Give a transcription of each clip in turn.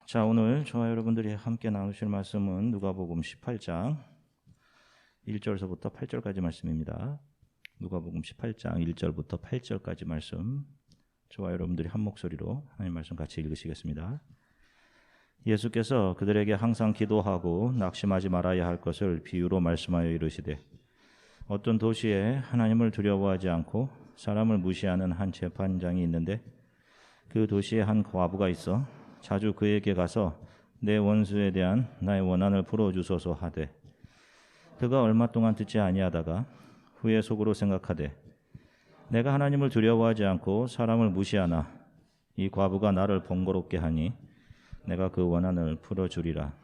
자, 오늘 저와 여러분들이 함께 나누실 말씀은 누가복음 18장 1절서부터 8절까지 말씀입니다. 누가복음 18장 1절부터 8절까지 말씀, 저와 여러분들이 한 목소리로 하나님 말씀 같이 읽으시겠습니다. 예수께서 그들에게 항상 기도하고 낙심하지 말아야 할 것을 비유로 말씀하여 이르시되, 어떤 도시에 하나님을 두려워하지 않고 사람을 무시하는 한 재판장이 있는데, 그 도시에 한 과부가 있어 자주 그에게 가서 내 원수에 대한 나의 원한을 풀어주소서 하되, 그가 얼마 동안 듣지 아니하다가 후에 속으로 생각하되, 내가 하나님을 두려워하지 않고 사람을 무시하나 이 과부가 나를 번거롭게 하니 내가 그 원한을 풀어주리라.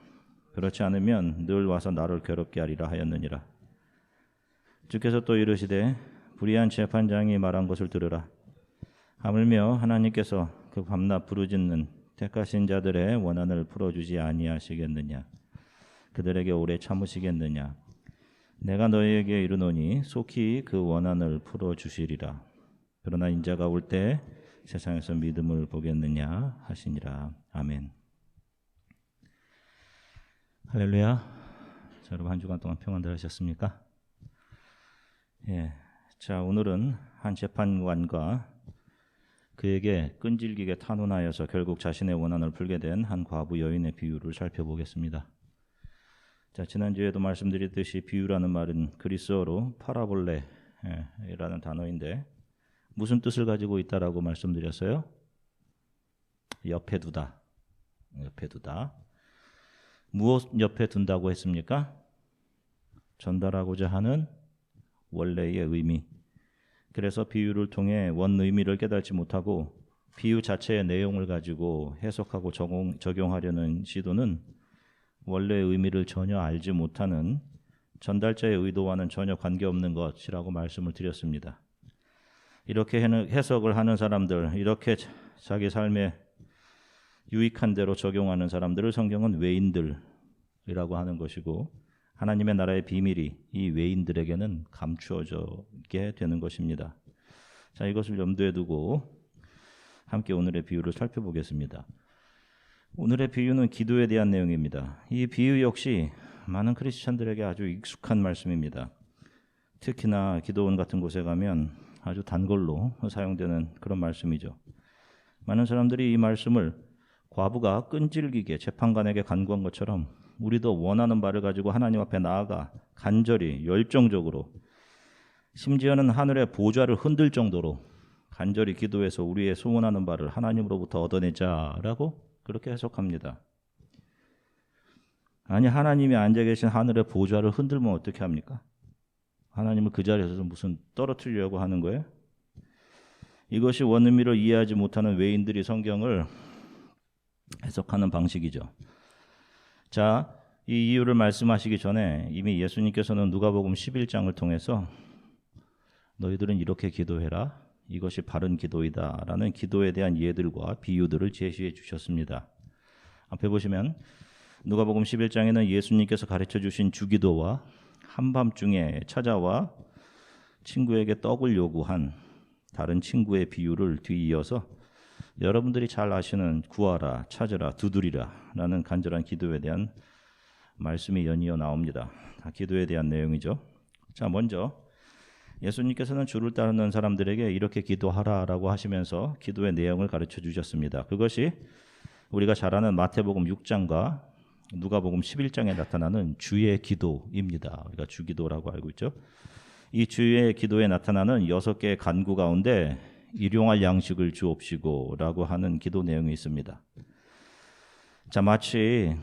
그렇지 않으면 늘 와서 나를 괴롭게 하리라 하였느니라. 주께서 또 이르시되, 불의한 재판장이 말한 것을 들으라. 하물며 하나님께서 그 밤낮 부르짖는 택하신 자들의 원한을 풀어주지 아니하시겠느냐? 그들에게 오래 참으시겠느냐? 내가 너희에게 이르노니 속히 그 원한을 풀어주시리라. 그러나 인자가 올 때 세상에서 믿음을 보겠느냐 하시니라. 아멘. 할렐루야. 자, 여러분 한 주간 동안 평안들 하셨습니까? 자, 오늘은 한 재판관과 그에게 끈질기게 탄원하여서 결국 자신의 원한을 풀게 된 한 과부 여인의 비유를 살펴보겠습니다. 자, 지난주에도 말씀드렸듯이 비유라는 말은 그리스어로 파라볼레라는 단어인데, 무슨 뜻을 가지고 있다라고 말씀드렸어요? 옆에 두다. 옆에 두다. 무엇 옆에 둔다고 했습니까? 전달하고자 하는 원래의 의미. 그래서 비유를 통해 원 의미를 깨닫지 못하고 비유 자체의 내용을 가지고 해석하고 적용하려는 시도는 원래의 의미를 전혀 알지 못하는 전달자의 의도와는 전혀 관계없는 것이라고 말씀을 드렸습니다. 이렇게 해석을 하는 사람들, 이렇게 자기 삶에 유익한 대로 적용하는 사람들을 성경은 외인들이라고 하는 것이고, 하나님의 나라의 비밀이 이 외인들에게는 감추어지게 되는 것입니다. 자, 이것을 염두에 두고 함께 오늘의 비유를 살펴보겠습니다. 오늘의 비유는 기도에 대한 내용입니다. 이 비유 역시 많은 크리스찬들에게 아주 익숙한 말씀입니다. 특히나 기도원 같은 곳에 가면 아주 단골로 사용되는 그런 말씀이죠. 많은 사람들이 이 말씀을 과부가 끈질기게 재판관에게 간구한 것처럼 우리도 원하는 바를 가지고 하나님 앞에 나아가 간절히 열정적으로, 심지어는 하늘의 보좌를 흔들 정도로 간절히 기도해서 우리의 소원하는 바를 하나님으로부터 얻어내자라고 그렇게 해석합니다. 아니, 하나님이 앉아 계신 하늘의 보좌를 흔들면 어떻게 합니까? 하나님을 그 자리에서 무슨 떨어뜨리려고 하는 거예요? 이것이 원의미를 이해하지 못하는 외인들이 성경을 해석하는 방식이죠. 자, 이 이유를 말씀하시기 전에 이미 예수님께서는 누가복음 11장을 통해서 너희들은 이렇게 기도해라, 이것이 바른 기도이다 라는 기도에 대한 예들과 비유들을 제시해 주셨습니다. 앞에 보시면 누가복음 11장에는 예수님께서 가르쳐 주신 주기도와 한밤중에 찾아와 친구에게 떡을 요구한 다른 친구의 비유를 뒤이어서 여러분들이 잘 아시는 구하라, 찾으라, 두드리라 라는 간절한 기도에 대한 말씀이 연이어 나옵니다. 다 기도에 대한 내용이죠. 자, 먼저 예수님께서는 주를 따르는 사람들에게 이렇게 기도하라라고 하시면서 기도의 내용을 가르쳐 주셨습니다. 그것이 우리가 잘 아는 마태복음 6장과 누가복음 11장에 나타나는 주의 기도입니다. 우리가 주기도라고 알고 있죠. 이 주의 기도에 나타나는 6개의 간구 가운데 일용할 양식을 주옵시고 라고 하는 기도 내용이 있습니다. 자, 마치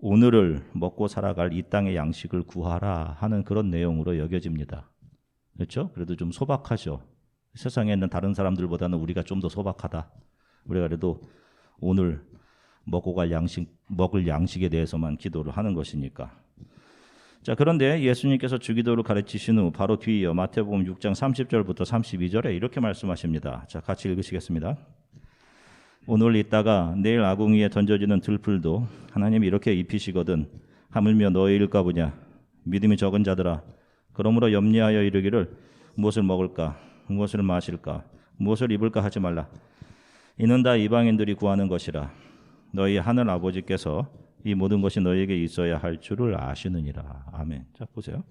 오늘을 먹고 살아갈 이 땅의 양식을 구하라 하는 그런 내용으로 여겨집니다. 그렇죠? 그래도 좀 소박하죠. 세상에 있는 다른 사람들보다는 우리가 좀 더 소박하다. 우리가 그래도 오늘 먹을 양식에 대해서만 기도를 하는 것이니까. 자, 그런데 예수님께서 주기도를 가르치신 후 바로 뒤이어 마태복음 6장 30절부터 32절에 이렇게 말씀하십니다. 자, 같이 읽으시겠습니다. 오늘 있다가 내일 아궁이에 던져지는 들풀도 하나님이 이렇게 입히시거든 하물며 너희일까 보냐. 믿음이 적은 자들아, 그러므로 염려하여 이르기를 무엇을 먹을까, 무엇을 마실까, 무엇을 입을까 하지 말라. 이는 다 이방인들이 구하는 것이라. 너희 하늘 아버지께서 이 모든 것이 너희에게 있어야 할 줄을 아시느니라. 아멘. 자, 보세요.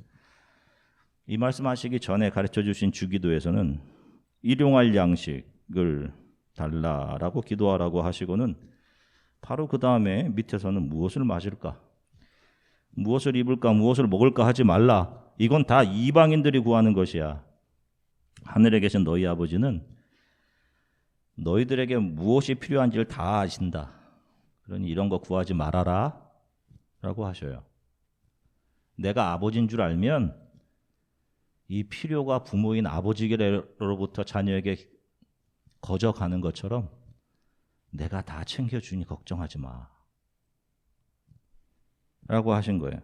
이 말씀하시기 전에 가르쳐 주신 주기도에서는 일용할 양식을 달라라고 기도하라고 하시고는 바로 그 다음에 밑에서는 무엇을 마실까? 무엇을 입을까? 무엇을 먹을까 하지 말라. 이건 다 이방인들이 구하는 것이야. 하늘에 계신 너희 아버지는 너희들에게 무엇이 필요한지를 다 아신다. 그러니 이런 거 구하지 말아라 라고 하셔요. 내가 아버지인 줄 알면 이 필요가 부모인 아버지로부터 자녀에게 거저가는 것처럼 내가 다 챙겨주니 걱정하지 마 라고 하신 거예요.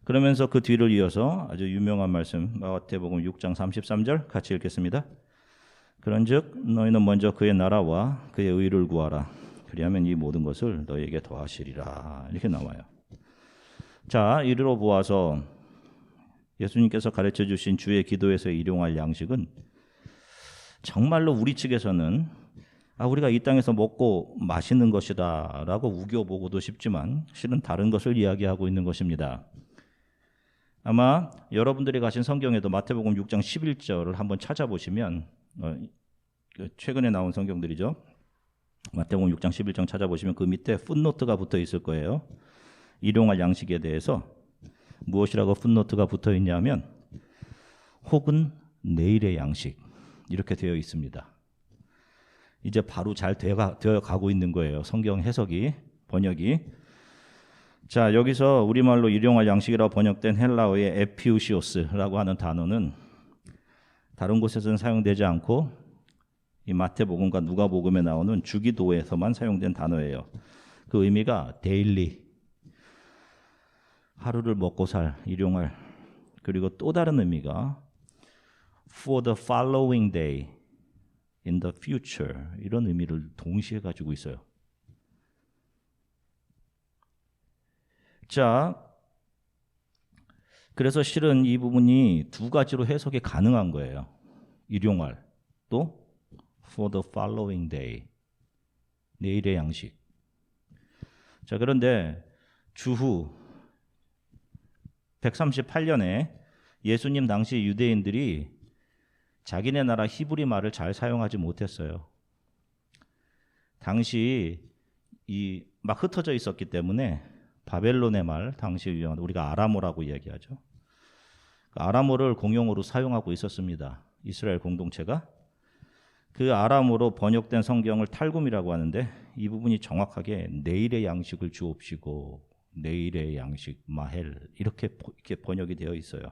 그러면서 그 뒤를 이어서 아주 유명한 말씀 마태복음 6장 33절 같이 읽겠습니다. 그런즉 너희는 먼저 그의 나라와 그의 의를 구하라. 그리하면 이 모든 것을 너희에게 더하시리라. 이렇게 나와요. 자, 이리로 보아서 예수님께서 가르쳐 주신 주의 기도에서 일용할 양식은 정말로 우리 측에서는 우리가 이 땅에서 먹고 마시는 것이다 라고 우겨보고도 싶지만 실은 다른 것을 이야기하고 있는 것입니다. 아마 여러분들이 가신 성경에도 마태복음 6장 11절을 한번 찾아보시면 최근에 나온 성경들이죠. 마태복음 6장 11장 찾아보시면 그 밑에 풋노트가 붙어 있을 거예요. 일용할 양식에 대해서 무엇이라고 풋노트가 붙어 있냐면 혹은 내일의 양식 이렇게 되어 있습니다. 이제 바로 잘 되어 가고 있는 거예요. 성경 해석이, 번역이. 자, 여기서 우리말로 일용할 양식이라고 번역된 헬라어의 에피우시오스라고 하는 단어는 다른 곳에서는 사용되지 않고 이 마태복음과 누가복음에 나오는 주기도에서만 사용된 단어예요. 그 의미가 데일리, 하루를 먹고 살, 일용할. 그리고 또 다른 의미가 for the following day, in the future 이런 의미를 동시에 가지고 있어요. 자, 그래서 실은 이 부분이 두 가지로 해석이 가능한 거예요. 일용할, 또 for the following day, 내일의 양식. 자, 그런데 주후 138년에 예수님 당시 유대인들이 자기네 나라 히브리 말을 잘 사용하지 못했어요. 당시 막 흩어져 있었기 때문에 바벨론의 말, 당시 유행한 우리가 아람어라고 이야기하죠. 아람어를 공용어로 사용하고 있었습니다. 이스라엘 공동체가. 그 아람어로 번역된 성경을 탈굼이라고 하는데 이 부분이 정확하게 내일의 양식을 주옵시고 내일의 양식 마헬 이렇게 번역이 되어 있어요.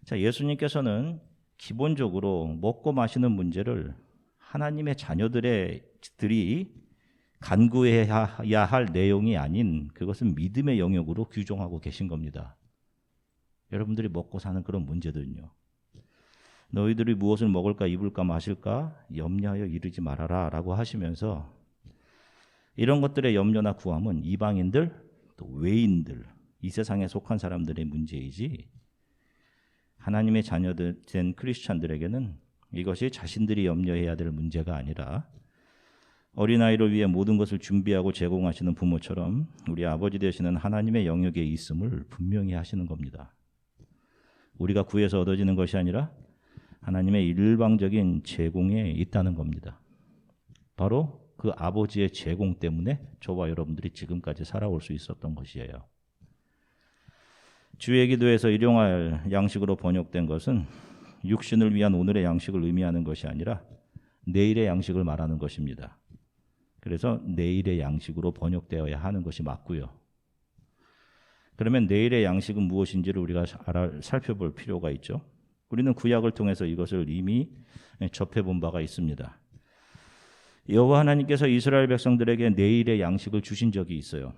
자, 예수님께서는 기본적으로 먹고 마시는 문제를 하나님의 자녀들이 간구해야 할 내용이 아닌 그것은 믿음의 영역으로 규정하고 계신 겁니다. 여러분들이 먹고 사는 그런 문제들은요. 너희들이 무엇을 먹을까 입을까 마실까 염려하여 이르지 말아라 라고 하시면서 이런 것들의 염려나 구함은 이방인들 또 외인들 이 세상에 속한 사람들의 문제이지 하나님의 자녀들 된 크리스찬들에게는 이것이 자신들이 염려해야 될 문제가 아니라 어린아이를 위해 모든 것을 준비하고 제공하시는 부모처럼 우리 아버지 되시는 하나님의 영역에 있음을 분명히 하시는 겁니다. 우리가 구해서 얻어지는 것이 아니라 하나님의 일방적인 제공에 있다는 겁니다. 바로 그 아버지의 제공 때문에 저와 여러분들이 지금까지 살아올 수 있었던 것이에요. 주의 기도에서 일용할 양식으로 번역된 것은 육신을 위한 오늘의 양식을 의미하는 것이 아니라 내일의 양식을 말하는 것입니다. 그래서 내일의 양식으로 번역되어야 하는 것이 맞고요. 그러면 내일의 양식은 무엇인지를 우리가 살펴볼 필요가 있죠. 우리는 구약을 통해서 이것을 이미 접해본 바가 있습니다. 여호와 하나님께서 이스라엘 백성들에게 내일의 양식을 주신 적이 있어요.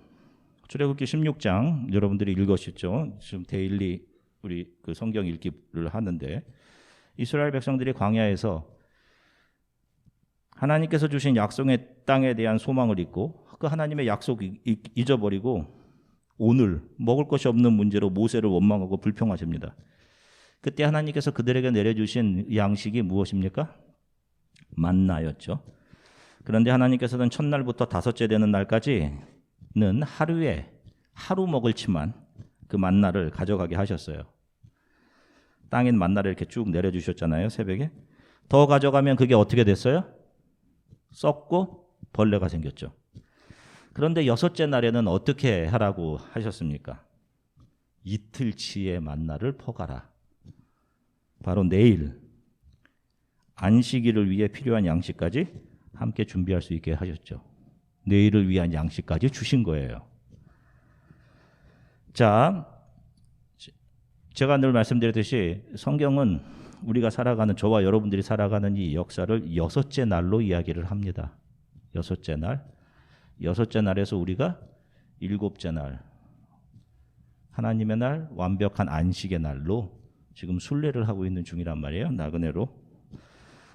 출애굽기 16장 여러분들이 읽으셨죠. 지금 데일리 우리 그 성경 읽기를 하는데 이스라엘 백성들이 광야에서 하나님께서 주신 약속의 땅에 대한 소망을 잊고 그 하나님의 약속을 잊어버리고 오늘 먹을 것이 없는 문제로 모세를 원망하고 불평하십니다. 그때 하나님께서 그들에게 내려주신 양식이 무엇입니까? 만나였죠. 그런데 하나님께서는 첫날부터 다섯째 되는 날까지는 하루에 하루 먹을 치만 그 만나를 가져가게 하셨어요. 땅엔 만나를 이렇게 쭉 내려주셨잖아요. 새벽에. 더 가져가면 그게 어떻게 됐어요? 썩고 벌레가 생겼죠. 그런데 여섯째 날에는 어떻게 하라고 하셨습니까? 이틀치의 만나를 퍼가라. 바로 내일 안식일을 위해 필요한 양식까지 함께 준비할 수 있게 하셨죠. 내일을 위한 양식까지 주신 거예요. 자, 제가 늘 말씀드렸듯이 성경은 우리가 살아가는, 저와 여러분들이 살아가는 이 역사를 여섯째 날로 이야기를 합니다. 여섯째 날. 여섯째 날에서 우리가 일곱째 날, 하나님의 날, 완벽한 안식의 날로 지금 순례를 하고 있는 중이란 말이에요. 나그네로.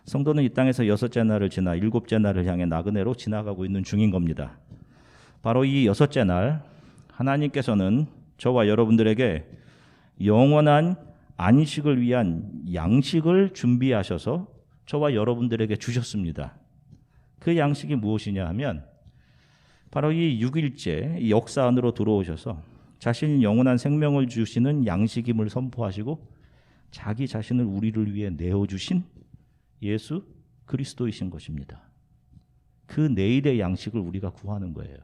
성도는 이 땅에서 여섯째 날을 지나 일곱째 날을 향해 나그네로 지나가고 있는 중인 겁니다. 바로 이 여섯째 날, 하나님께서는 저와 여러분들에게 영원한 안식을 위한 양식을 준비하셔서 저와 여러분들에게 주셨습니다. 그 양식이 무엇이냐 하면 바로 이 6일째 이 역사 안으로 들어오셔서 자신이 영원한 생명을 주시는 양식임을 선포하시고 자기 자신을 우리를 위해 내어주신 예수 그리스도이신 것입니다. 그 내일의 양식을 우리가 구하는 거예요.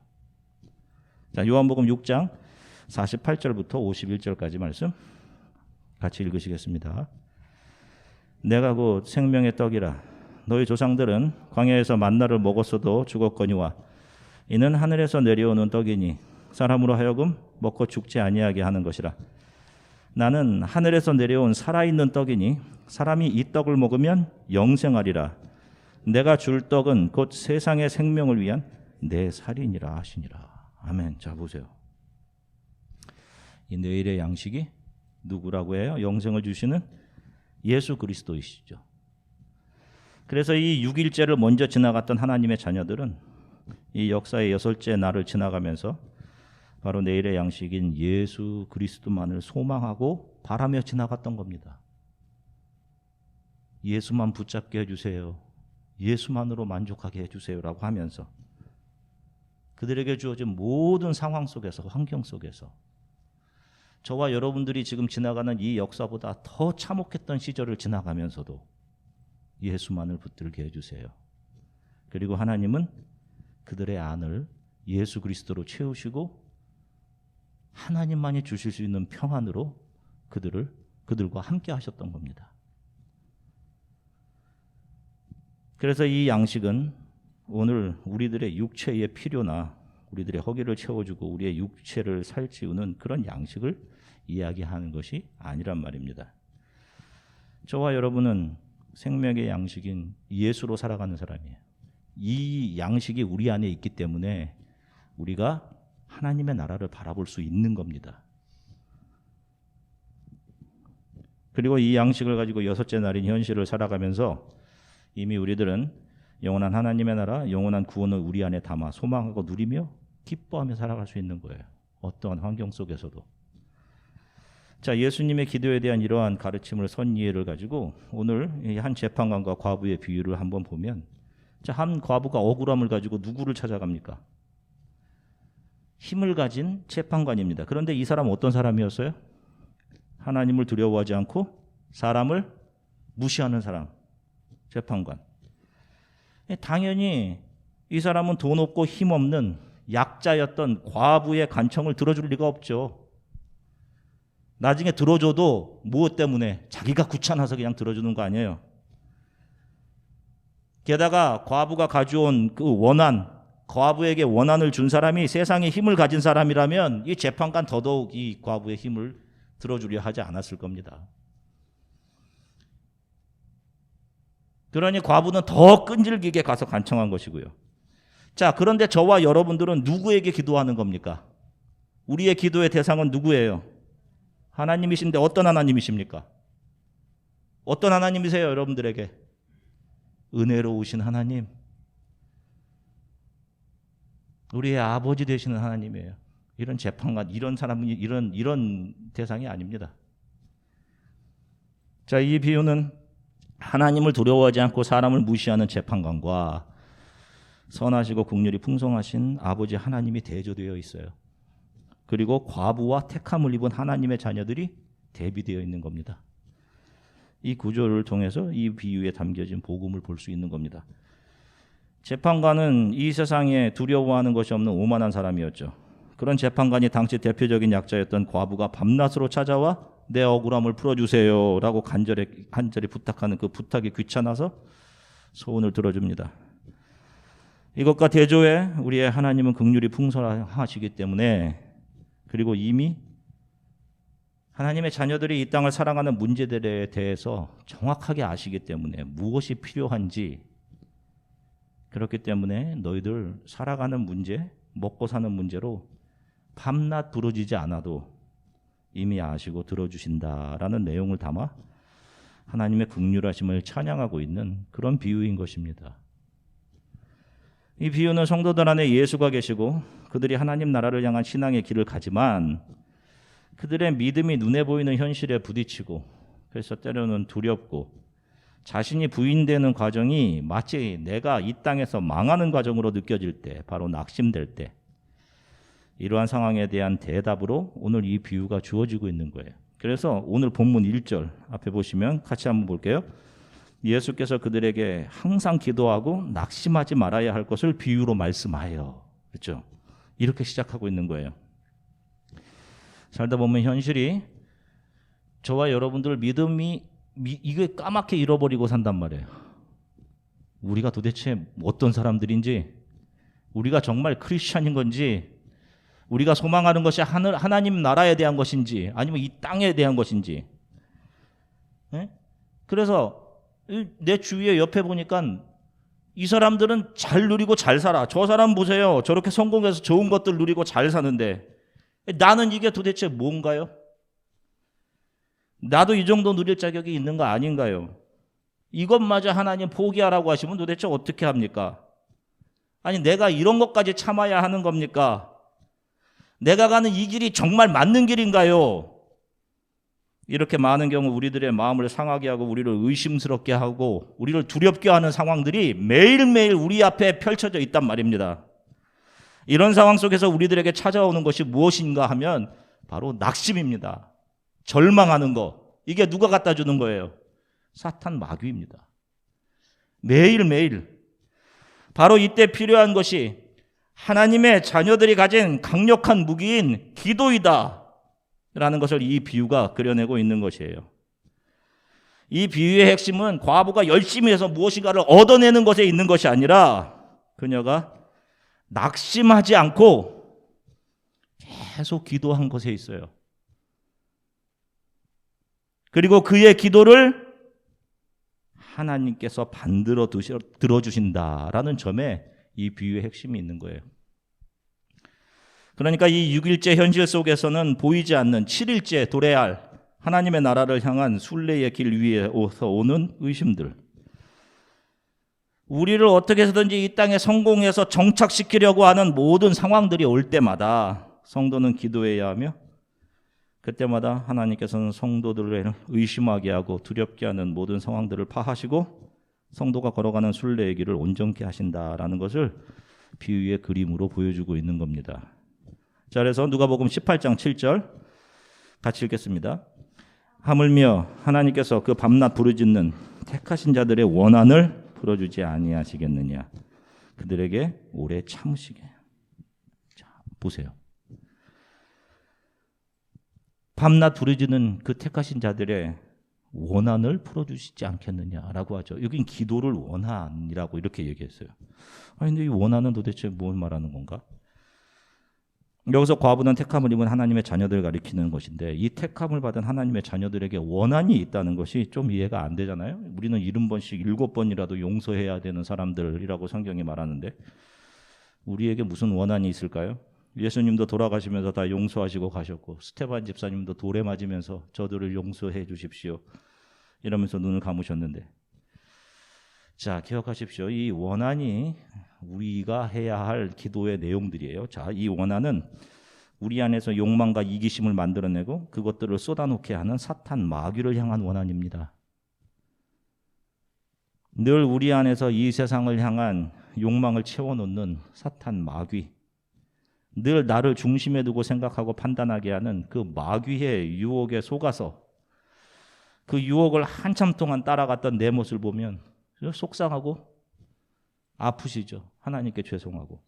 자, 요한복음 6장 48절부터 51절까지 말씀 같이 읽으시겠습니다. 내가 곧 생명의 떡이라. 너희 조상들은 광야에서 만나를 먹었어도 죽었거니와 이는 하늘에서 내려오는 떡이니 사람으로 하여금 먹고 죽지 아니하게 하는 것이라. 나는 하늘에서 내려온 살아있는 떡이니 사람이 이 떡을 먹으면 영생하리라. 내가 줄 떡은 곧 세상의 생명을 위한 내 살이니라 하시니라. 아멘. 자, 보세요. 이 내일의 양식이 누구라고 해요? 영생을 주시는 예수 그리스도이시죠. 그래서 이 6일째를 먼저 지나갔던 하나님의 자녀들은 이 역사의 여섯째 날을 지나가면서 바로 내일의 양식인 예수 그리스도만을 소망하고 바라며 지나갔던 겁니다. 예수만 붙잡게 해주세요. 예수만으로 만족하게 해주세요라고 하면서 그들에게 주어진 모든 상황 속에서, 환경 속에서 저와 여러분들이 지금 지나가는 이 역사보다 더 참혹했던 시절을 지나가면서도 예수만을 붙들게 해주세요. 그리고 하나님은 그들의 안을 예수 그리스도로 채우시고 하나님만이 주실 수 있는 평안으로 그들과 함께 하셨던 겁니다. 그래서 이 양식은 오늘 우리들의 육체의 필요나 우리들의 허기를 채워주고 우리의 육체를 살찌우는 그런 양식을 이야기하는 것이 아니란 말입니다. 저와 여러분은 생명의 양식인 예수로 살아가는 사람이에요. 이 양식이 우리 안에 있기 때문에 우리가 하나님의 나라를 바라볼 수 있는 겁니다. 그리고 이 양식을 가지고 여섯째 날인 현실을 살아가면서 이미 우리들은 영원한 하나님의 나라, 영원한 구원을 우리 안에 담아 소망하고 누리며 기뻐하며 살아갈 수 있는 거예요. 어떠한 환경 속에서도. 자, 예수님의 기도에 대한 이러한 가르침을 선이해를 가지고 오늘 한 재판관과 과부의 비유를 한번 보면, 자, 한 과부가 억울함을 가지고 누구를 찾아갑니까? 힘을 가진 재판관입니다. 그런데 이 사람은 어떤 사람이었어요? 하나님을 두려워하지 않고 사람을 무시하는 사람, 재판관. 당연히 이 사람은 돈 없고 힘 없는 약자였던 과부의 간청을 들어줄 리가 없죠. 나중에 들어줘도 무엇 때문에? 자기가 귀찮아서 그냥 들어주는 거 아니에요. 게다가 과부가 가져온 그 원한, 과부에게 원한을 준 사람이 세상에 힘을 가진 사람이라면 이 재판관 더더욱 이 과부의 힘을 들어주려 하지 않았을 겁니다. 그러니 과부는 더 끈질기게 가서 간청한 것이고요. 자, 그런데 저와 여러분들은 누구에게 기도하는 겁니까? 우리의 기도의 대상은 누구예요? 하나님이신데 어떤 하나님이십니까? 어떤 하나님이세요, 여러분들에게? 은혜로우신 하나님. 우리의 아버지 되시는 하나님이에요. 이런 재판관, 이런 사람이 이런 대상이 아닙니다. 자, 이 비유는 하나님을 두려워하지 않고 사람을 무시하는 재판관과 선하시고 긍휼이 풍성하신 아버지 하나님이 대조되어 있어요. 그리고 과부와 택함을 입은 하나님의 자녀들이 대비되어 있는 겁니다. 이 구조를 통해서 이 비유에 담겨진 복음을 볼 수 있는 겁니다. 재판관은 이 세상에 두려워하는 것이 없는 오만한 사람이었죠. 그런 재판관이 당시 대표적인 약자였던 과부가 밤낮으로 찾아와 내 억울함을 풀어주세요 라고 간절히 부탁하는 그 부탁이 귀찮아서 소원을 들어줍니다. 이것과 대조해 우리의 하나님은 긍휼이 풍성하시기 때문에, 그리고 이미 하나님의 자녀들이 이 땅을 살아가는 문제들에 대해서 정확하게 아시기 때문에 무엇이 필요한지, 그렇기 때문에 너희들 살아가는 문제, 먹고 사는 문제로 밤낮 부르짖지 않아도 이미 아시고 들어주신다라는 내용을 담아 하나님의 긍휼하심을 찬양하고 있는 그런 비유인 것입니다. 이 비유는 성도들 안에 예수가 계시고 그들이 하나님 나라를 향한 신앙의 길을 가지만 그들의 믿음이 눈에 보이는 현실에 부딪히고, 그래서 때로는 두렵고 자신이 부인되는 과정이 마치 내가 이 땅에서 망하는 과정으로 느껴질 때, 바로 낙심될 때, 이러한 상황에 대한 대답으로 오늘 이 비유가 주어지고 있는 거예요. 그래서 오늘 본문 1절 앞에 보시면 같이 한번 볼게요. 예수께서 그들에게 항상 기도하고 낙심하지 말아야 할 것을 비유로 말씀하여, 그렇죠? 이렇게 시작하고 있는 거예요. 살다 보면 현실이 저와 여러분들 믿음이 이게 까맣게 잃어버리고 산단 말이에요. 우리가 도대체 어떤 사람들인지, 우리가 정말 크리스찬인 건지, 우리가 소망하는 것이 하나님 나라에 대한 것인지 아니면 이 땅에 대한 것인지. 네? 그래서 내 주위에 옆에 보니까 이 사람들은 잘 누리고 잘 살아. 저 사람 보세요. 저렇게 성공해서 좋은 것들 누리고 잘 사는데 나는 이게 도대체 뭔가요? 나도 이 정도 누릴 자격이 있는 거 아닌가요? 이것마저 하나님 포기하라고 하시면 도대체 어떻게 합니까? 아니 내가 이런 것까지 참아야 하는 겁니까? 내가 가는 이 길이 정말 맞는 길인가요? 이렇게 많은 경우 우리들의 마음을 상하게 하고 우리를 의심스럽게 하고 우리를 두렵게 하는 상황들이 매일매일 우리 앞에 펼쳐져 있단 말입니다. 이런 상황 속에서 우리들에게 찾아오는 것이 무엇인가 하면 바로 낙심입니다. 절망하는 거. 이게 누가 갖다 주는 거예요? 사탄 마귀입니다. 매일매일. 바로 이때 필요한 것이 하나님의 자녀들이 가진 강력한 무기인 기도이다 라는 것을 이 비유가 그려내고 있는 것이에요. 이 비유의 핵심은 과부가 열심히 해서 무엇인가를 얻어내는 것에 있는 것이 아니라 그녀가 낙심하지 않고 계속 기도한 것에 있어요. 그리고 그의 기도를 하나님께서 반드러 들어주신다라는 점에 이 비유의 핵심이 있는 거예요. 그러니까 이 6일째 현실 속에서는 보이지 않는 7일째 도래할 하나님의 나라를 향한 순례의 길 위에서 오는 의심들, 우리를 어떻게 해서든지 이 땅에 성공해서 정착시키려고 하는 모든 상황들이 올 때마다 성도는 기도해야 하며, 그때마다 하나님께서는 성도들을 의심하게 하고 두렵게 하는 모든 상황들을 파하시고 성도가 걸어가는 순례의 길을 온전케 하신다라는 것을 비유의 그림으로 보여주고 있는 겁니다. 자, 그래서 누가복음 18장 7절 같이 읽겠습니다. 하물며 하나님께서 그 밤낮 부르짖는 택하신 자들의 원한을 풀어주지 아니하시겠느냐. 그들에게 오래 참으시게. 자, 보세요. 밤낮 부르짖는 그 택하신 자들의 원한을 풀어주시지 않겠느냐라고 하죠. 여긴 기도를 원한이라고 이렇게 얘기했어요. 아니, 근데 이 원한은 도대체 뭘 말하는 건가? 여기서 과부는 택함을 입은 하나님의 자녀들을 가리키는 것인데, 이 택함을 받은 하나님의 자녀들에게 원한이 있다는 것이 좀 이해가 안 되잖아요. 우리는 70번씩 7번이라도 용서해야 되는 사람들이라고 성경이 말하는데 우리에게 무슨 원한이 있을까요? 예수님도 돌아가시면서 다 용서하시고 가셨고, 스테반 집사님도 돌에 맞으면서 저들을 용서해 주십시오 이러면서 눈을 감으셨는데, 자, 기억하십시오. 이 원한이 우리가 해야 할 기도의 내용들이에요. 자, 이 원한은 우리 안에서 욕망과 이기심을 만들어내고 그것들을 쏟아놓게 하는 사탄 마귀를 향한 원한입니다. 늘 우리 안에서 이 세상을 향한 욕망을 채워놓는 사탄 마귀, 늘 나를 중심에 두고 생각하고 판단하게 하는 그 마귀의 유혹에 속아서 그 유혹을 한참 동안 따라갔던 내 모습을 보면 속상하고 아프시죠. 하나님께 죄송하고,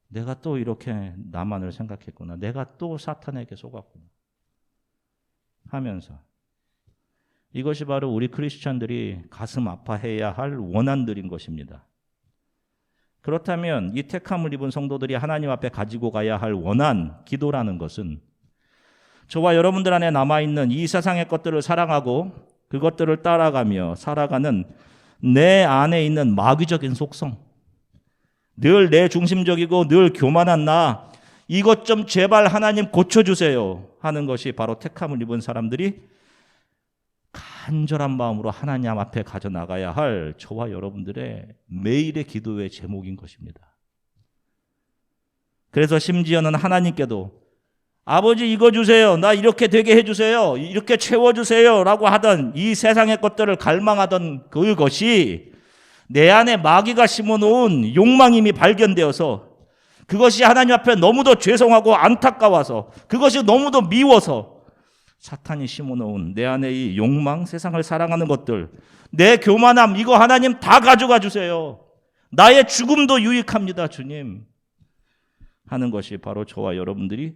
내가 또 이렇게 나만을 생각했구나, 내가 또 사탄에게 속았구나 하면서, 이것이 바로 우리 크리스천들이 가슴 아파해야 할 원한들인 것입니다. 그렇다면 이 택함을 입은 성도들이 하나님 앞에 가지고 가야 할 원한, 기도라는 것은 저와 여러분들 안에 남아있는 이 세상의 것들을 사랑하고 그것들을 따라가며 살아가는 내 안에 있는 마귀적인 속성, 늘 내 중심적이고 늘 교만한 나, 이것 좀 제발 하나님 고쳐주세요 하는 것이 바로 택함을 입은 사람들이 간절한 마음으로 하나님 앞에 가져나가야 할 저와 여러분들의 매일의 기도의 제목인 것입니다. 그래서 심지어는 하나님께도 아버지 이거 주세요, 나 이렇게 되게 해주세요, 이렇게 채워주세요 라고 하던 이 세상의 것들을 갈망하던 그것이 내 안에 마귀가 심어놓은 욕망임이 발견되어서, 그것이 하나님 앞에 너무도 죄송하고 안타까워서, 그것이 너무도 미워서 사탄이 심어놓은 내 안에 이 욕망, 세상을 사랑하는 것들, 내 교만함, 이거 하나님 다 가져가 주세요, 나의 죽음도 유익합니다 주님 하는 것이 바로 저와 여러분들이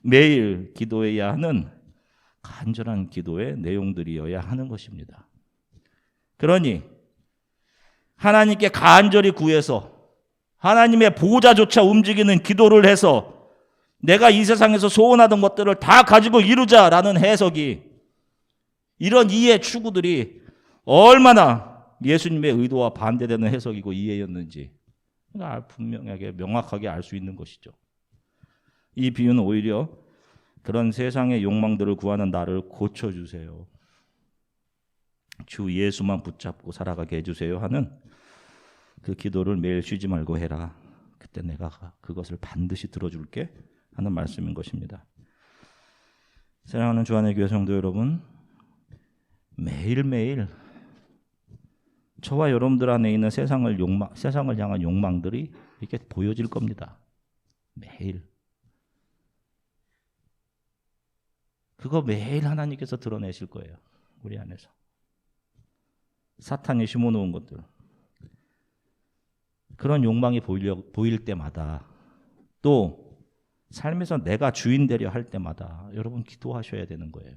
매일 기도해야 하는 간절한 기도의 내용들이어야 하는 것입니다. 그러니 하나님께 간절히 구해서 하나님의 보호자조차 움직이는 기도를 해서 내가 이 세상에서 소원하던 것들을 다 가지고 이루자라는 해석이, 이런 이해 추구들이 얼마나 예수님의 의도와 반대되는 해석이고 이해였는지 분명하게 명확하게 알 수 있는 것이죠. 이 비유는 오히려 그런 세상의 욕망들을 구하는 나를 고쳐주세요, 주 예수만 붙잡고 살아가게 해주세요 하는 그 기도를 매일 쉬지 말고 해라, 그때 내가 그것을 반드시 들어줄게 하는 말씀인 것입니다. 사랑하는 주안의 교회 성도 여러분, 매일매일 저와 여러분들 안에 있는 세상을 향한 욕망들이 이렇게 보여질 겁니다. 매일. 그거 매일 하나님께서 드러내실 거예요, 우리 안에서. 사탄이 심어놓은 것들, 그런 욕망이 보일 때마다, 또 삶에서 내가 주인 되려 할 때마다 여러분 기도하셔야 되는 거예요.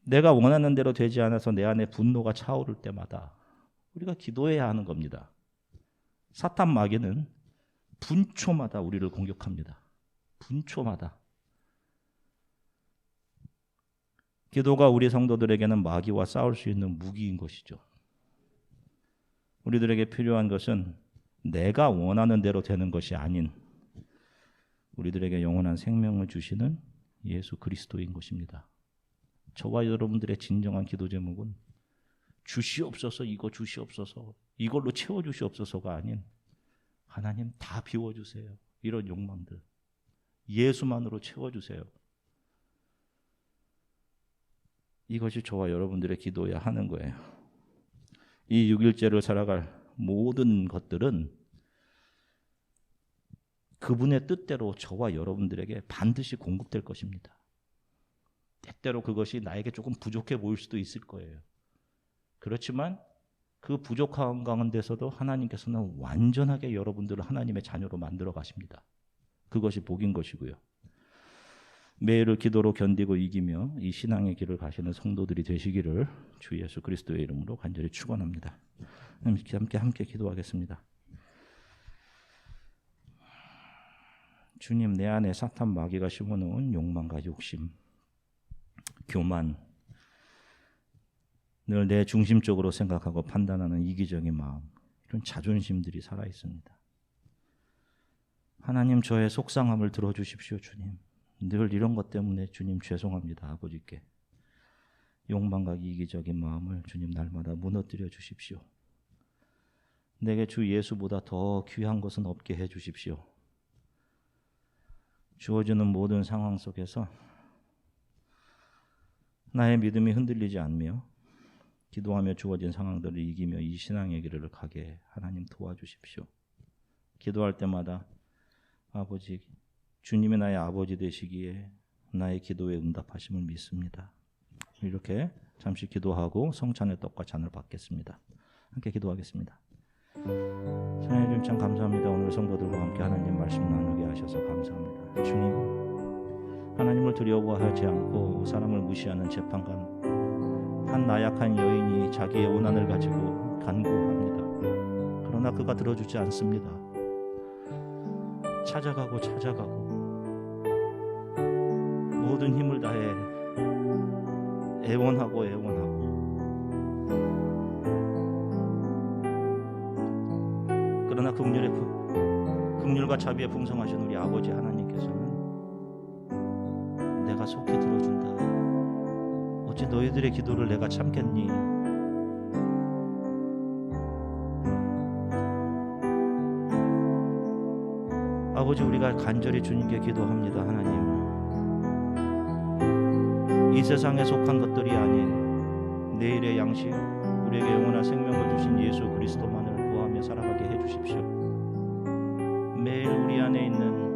내가 원하는 대로 되지 않아서 내 안에 분노가 차오를 때마다 우리가 기도해야 하는 겁니다. 사탄 마귀는 분초마다 우리를 공격합니다. 분초마다. 기도가 우리 성도들에게는 마귀와 싸울 수 있는 무기인 것이죠. 우리들에게 필요한 것은 내가 원하는 대로 되는 것이 아닌 우리들에게 영원한 생명을 주시는 예수 그리스도인 것입니다. 저와 여러분들의 진정한 기도 제목은 주시옵소서, 이거 주시옵소서, 이걸로 채워주시옵소서가 아닌 하나님 다 비워주세요, 이런 욕망들 예수만으로 채워주세요, 이것이 저와 여러분들의 기도여야 하는 거예요. 이 6일째를 살아갈 모든 것들은 그분의 뜻대로 저와 여러분들에게 반드시 공급될 것입니다. 때때로 그것이 나에게 조금 부족해 보일 수도 있을 거예요. 그렇지만 그 부족한 가운데서도 하나님께서는 완전하게 여러분들을 하나님의 자녀로 만들어 가십니다. 그것이 복인 것이고요. 매일을 기도로 견디고 이기며 이 신앙의 길을 가시는 성도들이 되시기를 주 예수 그리스도의 이름으로 간절히 축원합니다. 함께 기도하겠습니다. 주님, 내 안에 사탄 마귀가 심어놓은 욕망과 욕심, 교만, 늘 내 중심적으로 생각하고 판단하는 이기적인 마음, 이런 자존심들이 살아있습니다. 하나님, 저의 속상함을 들어주십시오. 주님, 늘 이런 것 때문에 주님 죄송합니다. 아버지께 욕망과 이기적인 마음을 주님 날마다 무너뜨려 주십시오. 내게 주 예수보다 더 귀한 것은 없게 해 주십시오. 주어지는 모든 상황 속에서 나의 믿음이 흔들리지 않으며 기도하며 주어진 상황들을 이기며 이 신앙의 길을 가게 하나님 도와주십시오. 기도할 때마다 아버지, 주님이 나의 아버지 되시기에 나의 기도에 응답하심을 믿습니다. 이렇게 잠시 기도하고 성찬의 떡과 잔을 받겠습니다. 함께 기도하겠습니다. 하나님 참 감사합니다. 오늘 성도들과 함께 하나님 말씀 나누게 하셔서 감사합니다. 주님, 하나님을 두려워하지 않고 사람을 무시하는 재판관, 한 나약한 여인이 자기의 원한을 가지고 간구합니다. 그러나 그가 들어주지 않습니다. 찾아가고 모든 힘을 다해 애원하고 그러나 긍휼과 자비에 풍성하신 우리 아버지 하나님께서는 내가 속히 들어준다. 어찌 너희들의 기도를 내가 참겠니? 아버지, 우리가 간절히 주님께 기도합니다. 하나님, 이 세상에 속한 것들이 아닌 내일의 양식, 우리에게 영원한 생명을 주신 예수 그리스도만을 구하며 살아가게 해주십시오. 매일 우리 안에 있는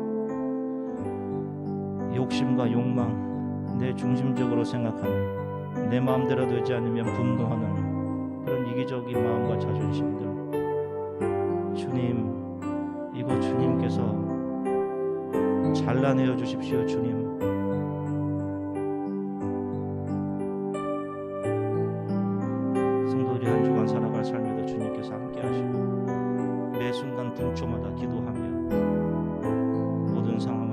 욕심과 욕망, 내 중심적으로 생각하는, 내 마음대로 되지 않으면 분노하는 그런 이기적인 마음과 자존심들, 주님, 이거 주님께서 잘라내어 주십시오. 주님, 성도들이 한 주간 살아갈 삶에도 주님께서 함께 하시고 매 순간 분초마다 기도하며 모든 상황을